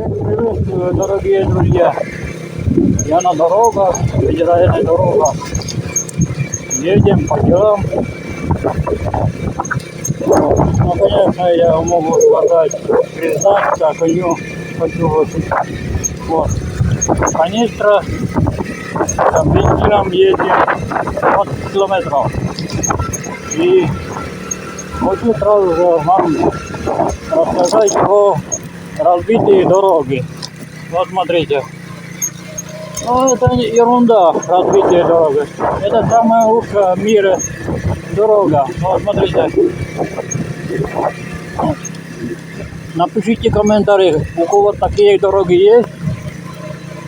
Приветствую, дорогие друзья! Я на дорогах, федеральная дорога. Едем по делам. Ну, конечно, я могу сказать, признать, как ее хочу вот. Канистра, с бензином едем от километров. И хочу сразу же вам рассказать о разбитые дороги. Вот смотрите. Ну, это не ерунда, разбитые дороги. Это самая лучшая в мире дорога. Вот смотрите. Напишите комментарии, у кого такие дороги есть.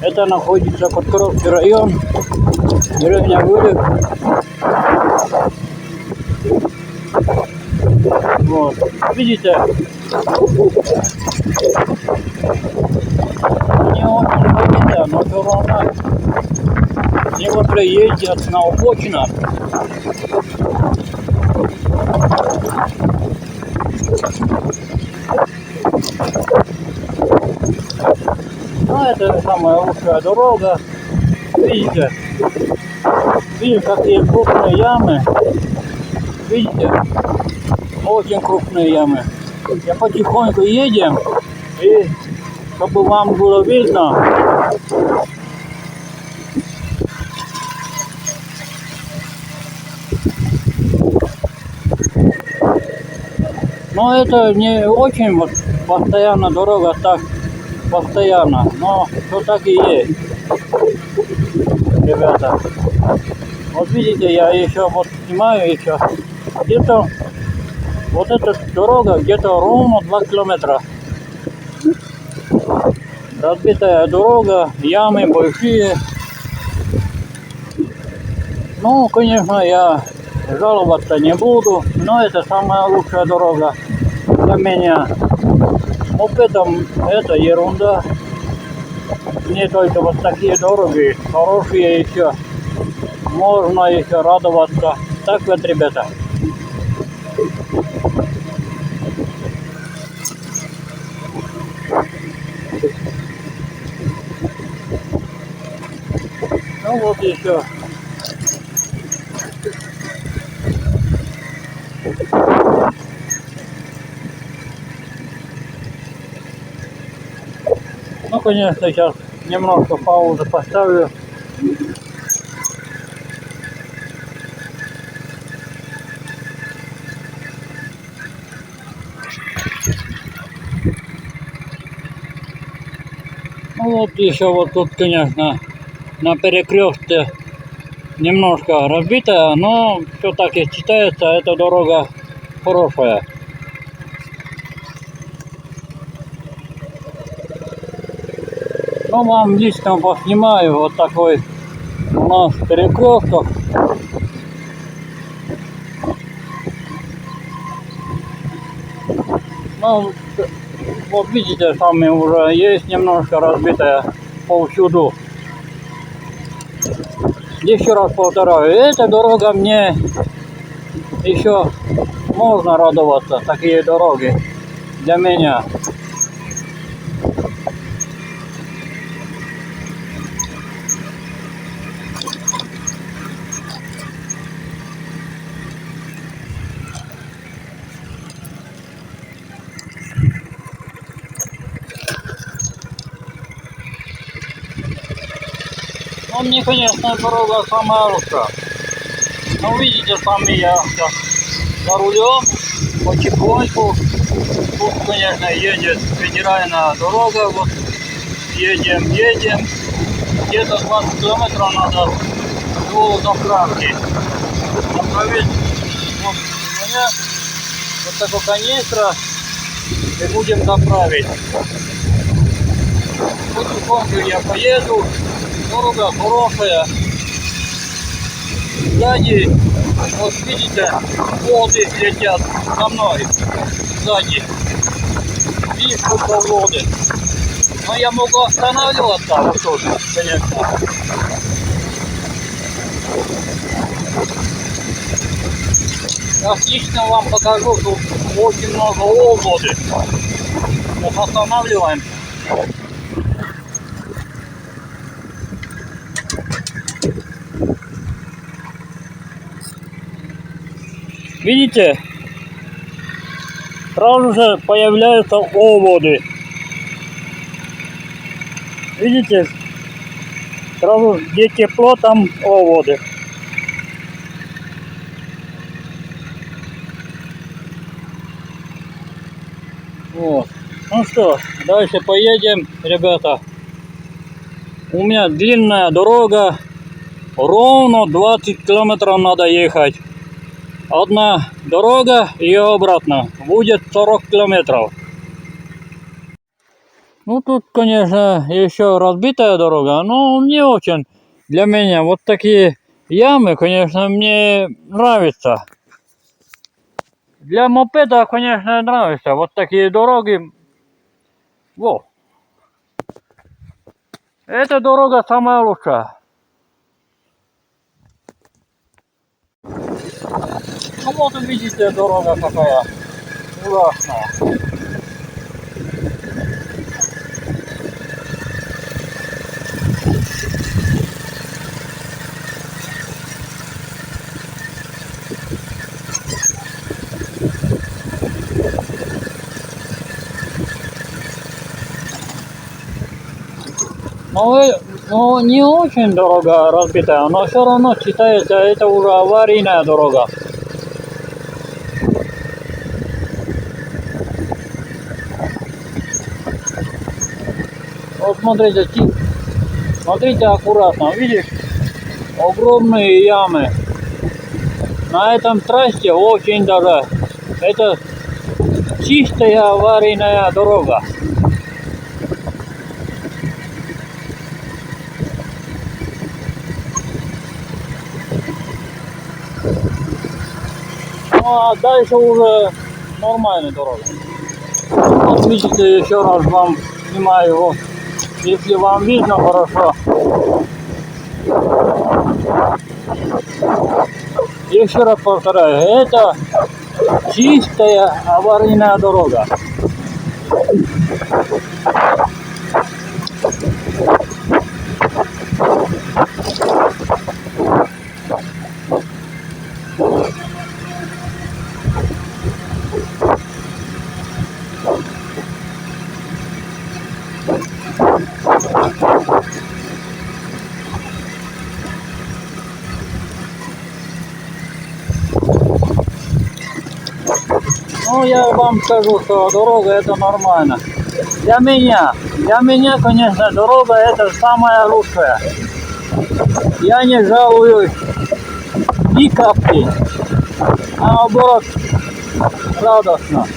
Это находится Подкоровский район, деревня Вылик. Вот. Видите? Не очень побита, но все равно некоторые ездят на обочинах. Ну, это самая лучшая дорога. Видите? Видите, какие крупные ямы. Видите? Очень крупные ямы. Я потихоньку едем, и чтобы вам было видно. Но это не очень вот постоянно дорога так постоянно, но все так и есть, ребята. Вот видите, я еще вот снимаю еще где-то вот эта дорога где-то ровно 2 километра. Разбитая дорога, ямы большие. Ну, конечно, я жаловаться не буду, но это самая лучшая дорога для меня. Мопедом это ерунда. Не только вот такие дороги, хорошие еще. Можно еще радоваться. Так вот, ребята. Ну вот еще. Ну, конечно, сейчас немножко паузу поставлю. Ну вот еще вот тут, конечно, на перекрестке немножко разбитая, но все так и считается, эта дорога хорошая. Ну, вам лично поснимаю вот такой у нас перекресток. Ну, вот видите, сами уже есть немножко разбитая повсюду. Еще раз повторяю, эта дорога мне еще можно радоваться, такие дороги для меня. Ну, мне, конечно, дорога самая лучшая. Но видите, сами я сейчас за рулем, потихоньку. Тут, конечно, едет федеральная дорога. Вот едем. Где-то 20 километров надо до заправки. Направить вот меня вот такой канистра и будем заправить. Потихоньку я поеду. Дорога хорошая. Сзади, вот видите, воды летят за мной. Сзади. И сколько воды. Но я могу останавливаться вот тут, конечно. Отлично вам покажу, тут очень много воды. Вот останавливаемся. Видите? Сразу же появляются оводы. Видите? Сразу где тепло, там оводы. Вот. Ну что, дальше поедем, ребята. У меня длинная дорога. Ровно 20 километров надо ехать. Одна дорога и обратно. Будет 40 километров. Ну тут, конечно, еще разбитая дорога, но не очень для меня. Вот такие ямы, конечно, мне нравятся. Для мопеда, конечно, нравится. Вот такие дороги. Во. Эта дорога самая лучшая. Ну вот видите, дорога какая ужасная. Но не очень дорога разбитая, но все равно считается, это уже аварийная дорога. Вот смотрите, смотрите аккуратно, видишь, огромные ямы. На этом трассе очень даже, это чистая аварийная дорога. Ну а дальше уже нормальная дорога. Вот видите, еще раз вам снимаю, вот, если вам видно хорошо. Еще раз повторяю, это чистая аварийная дорога. Ну, я вам скажу, что дорога это нормально. Для меня, конечно, дорога это самая лучшая. Я не жалуюсь ни капли. Наоборот, радостно.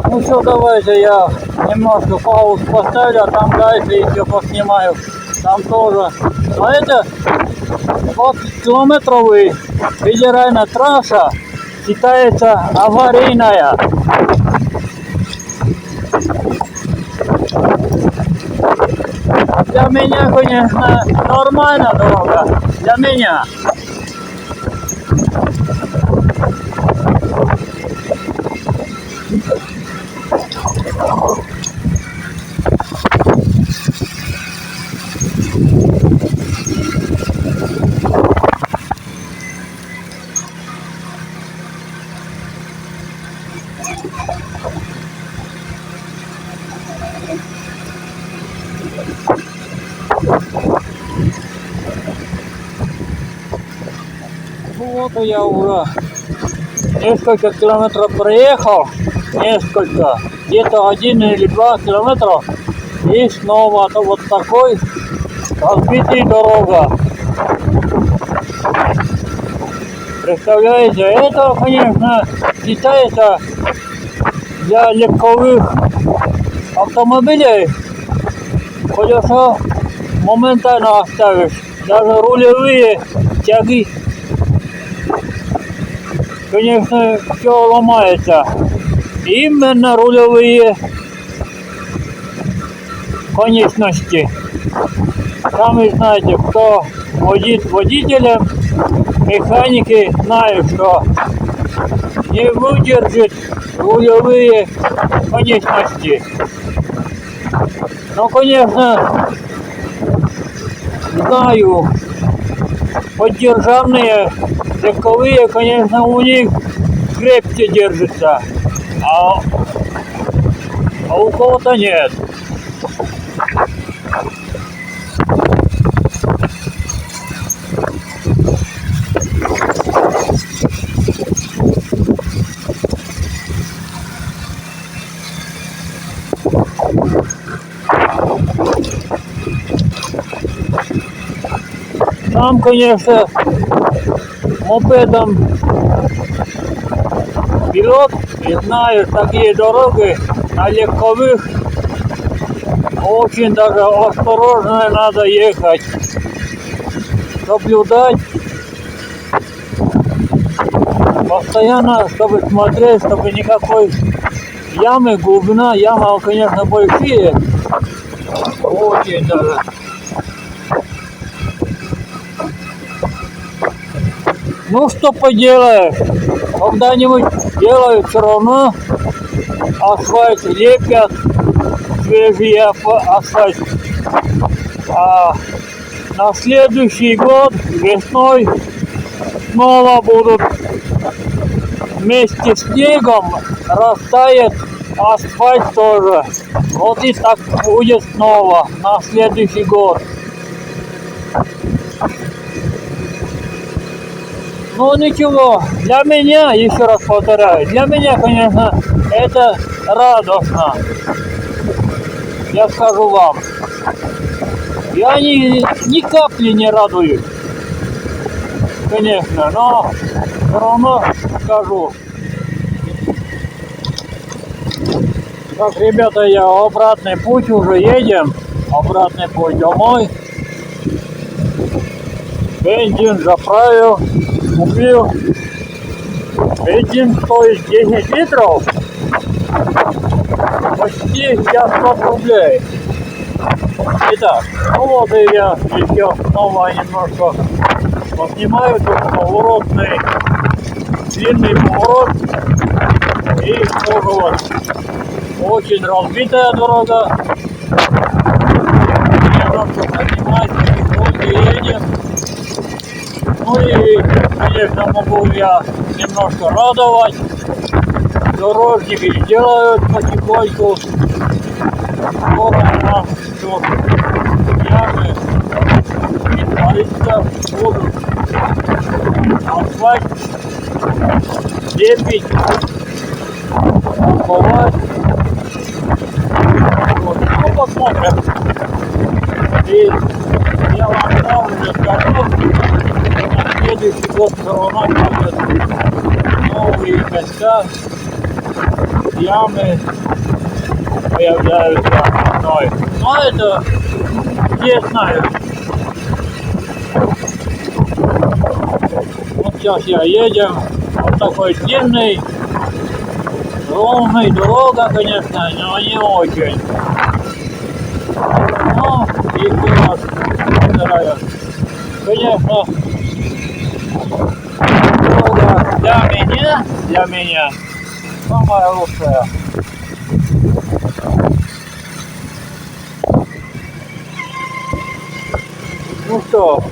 Ну что, давайте я немножко пауз поставлю, а там дальше еще поснимаю. Там тоже. А это 20-километровый федеральная трасса считается аварийная. Для меня, конечно, нормальная дорога. Для меня. Ну вот я уже несколько километров проехал, где-то 1 или 2 километра, и снова вот такой разбитый дорога. Представляете, это, конечно, считается для легковых автомобилей, колеса моментально оставишь, даже рулевые тяги. Конечно, все ломается. Именно рулевые конечности. Сами знаете, кто водителем, механики знают, что не выдержит рулевые конечности. Но, конечно, знаю, поддержанные легковые, конечно, у них крепче держится, а у кого-то нет. Там, конечно, мопедом пилот и знает такие дороги на легковых. Очень даже осторожно надо ехать, соблюдать, постоянно, чтобы смотреть, чтобы никакой ямы, глубина, ямы, конечно, большие, очень даже. Ну что поделаешь, когда-нибудь делают все равно, асфальт лепят, свежий асфальт. А на следующий год весной снова будут вместе с снегом растает асфальт тоже. Вот и так будет снова на следующий год. Ну ничего, для меня, еще раз повторяю, для меня, конечно, это радостно. Я скажу вам. Я ни капли не радуюсь, конечно, но все равно скажу. Так, ребята, я обратный путь уже едем. Обратный путь домой. Бензин заправил, купил. Бензин стоит 10 литров. Почти 500 рублей. Итак, ну вот и я еще снова немножко поснимаю. Тут поворотный, длинный поворот. И тоже вот очень разбитая дорога. Немножко поднимать, потихоньку едем. Ну и, конечно, могу я немножко радовать. Дорожники делают потихоньку. Скоро у нас все ямы металлические будут. Асфальт лепить, упаковать. Вот. Ну, посмотрим. И я вам сразу же скажу, на следующий год все равно будут новые места, ямы появляются вновь. Но это все знают. Вот сейчас я едем, вот такой длинный, ровный дорога, конечно, но не очень. Но еще раз повторяю, конечно, дорога для меня самая лучшая. Ну что,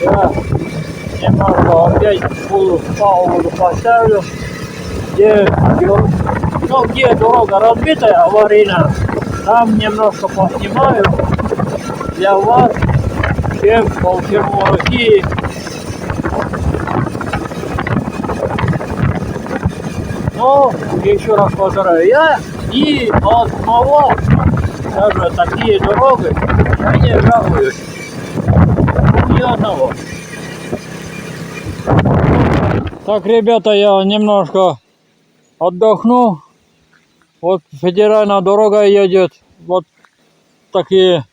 я немного опять паузу поставлю, где дорога разбитая, аварийная, там немножко поснимаю для вас, всем по всему России. Но еще раз повторяю, я ни одного, даже такие дороги, я не жалуюсь. Ни одного. Так, ребята, я немножко отдохну. Вот федеральная дорога едет. Вот такие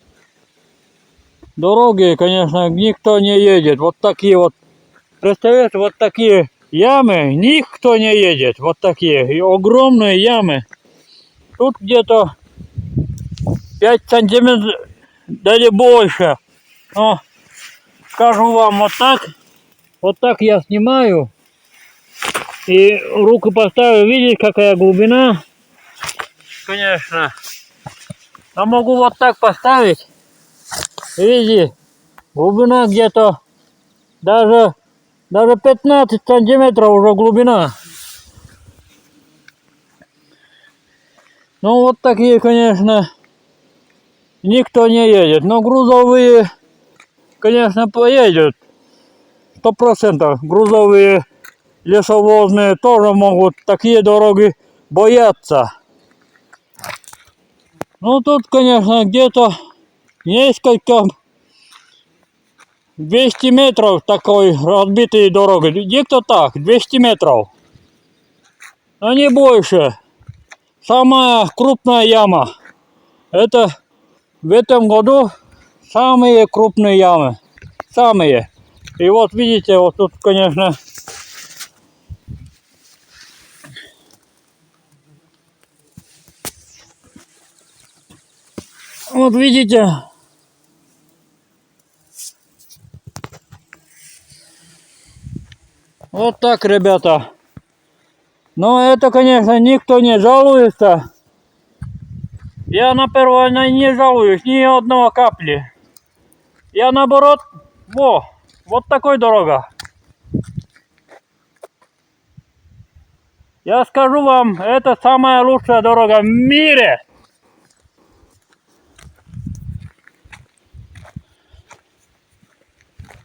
дороги, конечно, никто не едет. Вот такие вот. Представляете, вот такие ямы, никто не едет. Вот такие. И огромные ямы. Тут где-то 5 сантиметров, дали больше. Но скажу вам вот так я снимаю и руку поставлю, видите, какая глубина, конечно. А могу вот так поставить, видите, глубина где-то даже 15 сантиметров уже глубина. Ну вот такие, конечно, никто не едет. Но грузовые, конечно, поедут. 100%. Грузовые, лесовозные тоже могут такие дороги бояться. Ну тут, конечно, где-то несколько 200 метров такой разбитые дороги. Где-то так, 200 метров. Но не больше. Самая крупная яма. Это в этом году самые крупные ямы. Самые. И вот видите, вот тут, конечно, вот видите, вот так, ребята. Но это, конечно, никто не жалуется. Я на первое не жалуюсь ни одного капли. Я наоборот, вот такой дорога. Я скажу вам, это самая лучшая дорога в мире.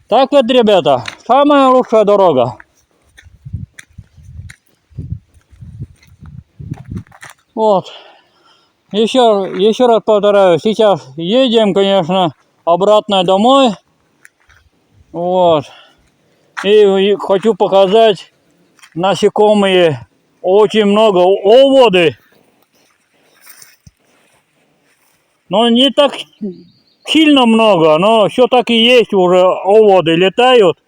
Так вот, ребята, самая лучшая дорога. Вот. Еще раз повторяю, сейчас едем, конечно, обратно домой. Вот. И хочу показать насекомые. Очень много оводы. Но не так сильно много, но все-таки есть уже оводы, летают.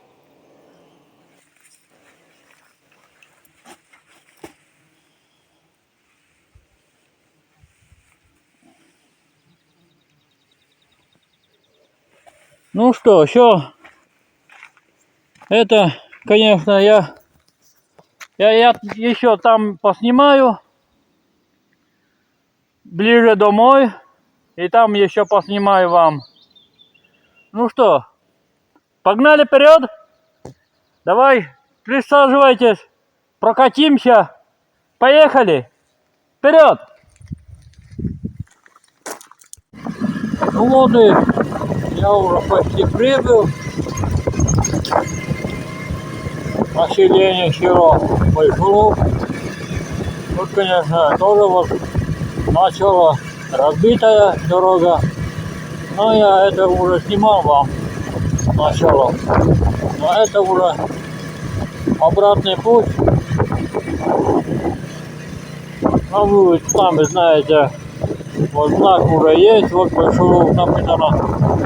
Ну что, все. Это, конечно, я еще там поснимаю. Ближе домой. И там еще поснимаю вам. Ну что, погнали вперед. Давай, присаживайтесь. Прокатимся. Поехали. Вперед. Ну вот и я уже почти прибыл. Население Хиро пришло. Тут, конечно, тоже вот начала разбитая дорога. Но я это уже снимал вам начало. Но это уже обратный путь. А вы сами знаете, вот знак уже есть, вот большой написано.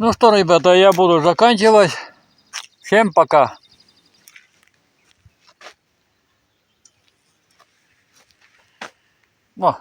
Ну что, ребята, я буду заканчивать. Всем пока. О.